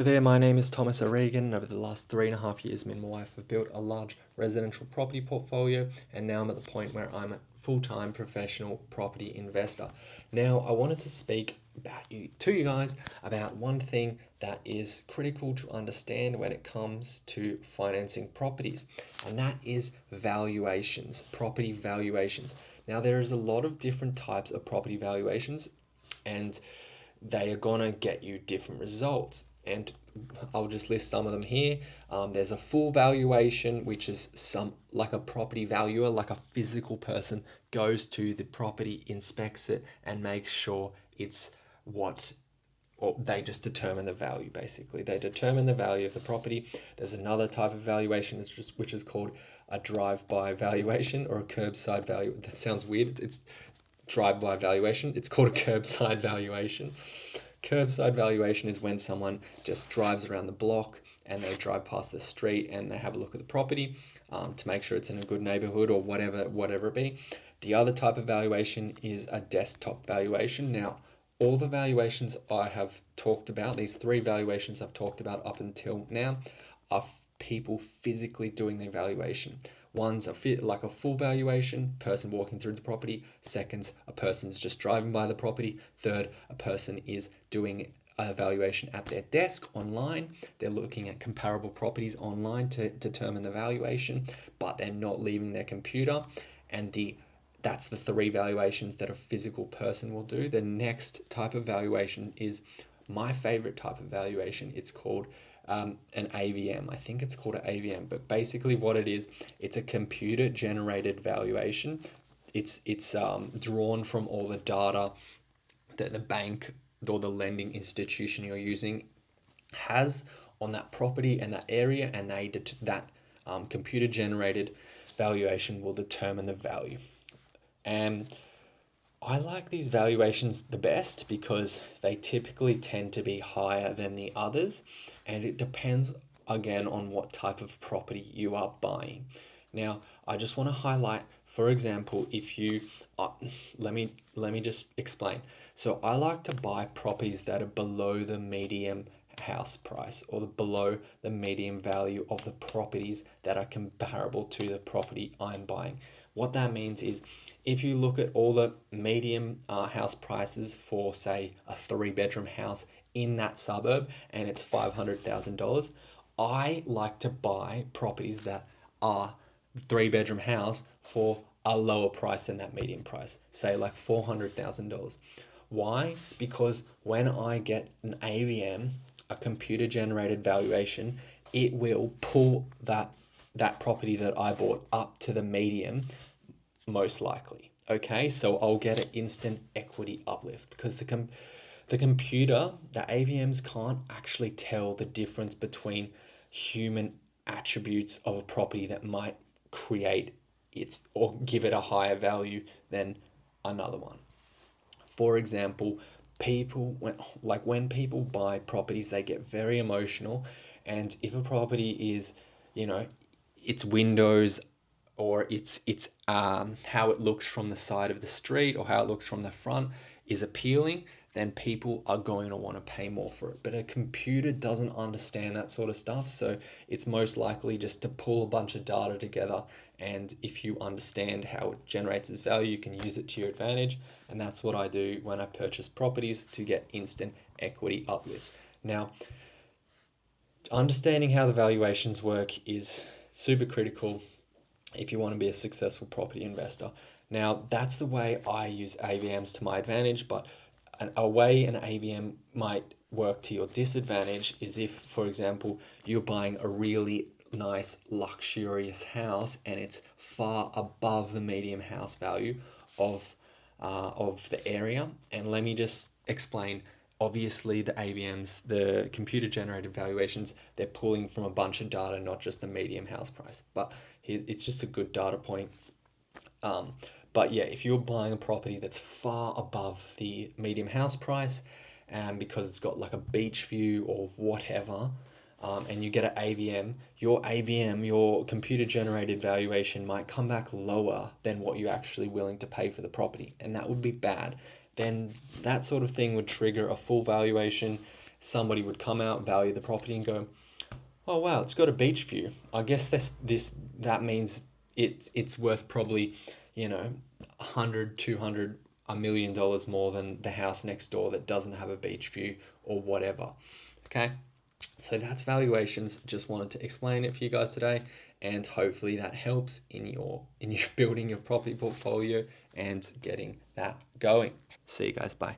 There, my name is Thomas O'Regan. Over the last 3.5 years, me and my wife have built a large residential property portfolio, and now I'm at the point where I'm a full-time professional property investor. Now, I wanted to speak to you guys about one thing that is critical to understand when it comes to financing properties, and that is valuations, property valuations. Now, there is a lot of different types of property valuations, and they are gonna get you different results. And I'll just list some of them here. There's a full valuation, which is some like a property valuer, like a physical person goes to the property, inspects it, and makes sure it's what or they just determine the value. Basically, they determine the value of the property. There's another type of valuation which is called a drive-by valuation or a curbside value. That sounds weird. It's drive-by valuation. It's called a curbside valuation. Curbside valuation is when someone just drives around the block and they drive past the street and they have a look at the property to make sure it's in a good neighborhood or whatever it be. The other type of valuation is a desktop valuation. Now, all the valuations I have talked about, these three valuations I've talked about up until now, are people physically doing the evaluation. One's like a full valuation, person walking through the property. Second's a person's just driving by the property. Third, a person is doing a valuation at their desk online. They're looking at comparable properties online to determine the valuation, but they're not leaving their computer. And that's the three valuations that a physical person will do. The next type of valuation is my favorite type of valuation. It's called an AVM. I think it's called an AVM, but basically what it is, it's a computer generated valuation. It's drawn from all the data that the bank or the lending institution you're using has on that property and that area, and that computer generated valuation will determine the value. And I like these valuations the best because they typically tend to be higher than the others, and it depends again on what type of property you are buying. Now, I just want to highlight, for example, if you let me just explain. So I like to buy properties that are below the median house price or below the median value of the properties that are comparable to the property I'm buying. What that means is if you look at all the medium house prices for, say, a 3-bedroom house in that suburb and it's $500,000, I like to buy properties that are 3-bedroom house for a lower price than that median price, say like $400,000. Why? Because when I get an AVM, a computer generated valuation, it will pull that property that I bought up to the median most likely. Okay, so I'll get an instant equity uplift because the computer, the AVMs can't actually tell the difference between human attributes of a property that might create its or give it a higher value than another one. For example, when people buy properties, they get very emotional, and if a property is, you know, its windows or it's how it looks from the side of the street or how it looks from the front is appealing, then people are going to want to pay more for it. But a computer doesn't understand that sort of stuff, so it's most likely just to pull a bunch of data together. And if you understand how it generates its value, you can use it to your advantage. And that's what I do when I purchase properties to get instant equity uplifts. Now, understanding how the valuations work is super critical if you want to be a successful property investor. Now, that's the way I use AVMs to my advantage, but a way an AVM might work to your disadvantage is if, for example, you're buying a really nice, luxurious house and it's far above the median house value of the area. And let me just explain. Obviously, the AVMs, the computer generated valuations, they're pulling from a bunch of data, not just the median house price. But it's just a good data point. But yeah, if you're buying a property that's far above the median house price, and because it's got like a beach view or whatever, and you get an AVM, your computer generated valuation might come back lower than what you're actually willing to pay for the property, and that would be bad. Then that sort of thing would trigger a full valuation, somebody would come out, value the property and go, oh wow, it's got a beach view. I guess that means it's worth probably, 100, 200, $1 million more than the house next door that doesn't have a beach view or whatever. Okay. So that's valuations. Just wanted to explain it for you guys today, and hopefully that helps in your building your property portfolio and getting that going. See you guys. Bye.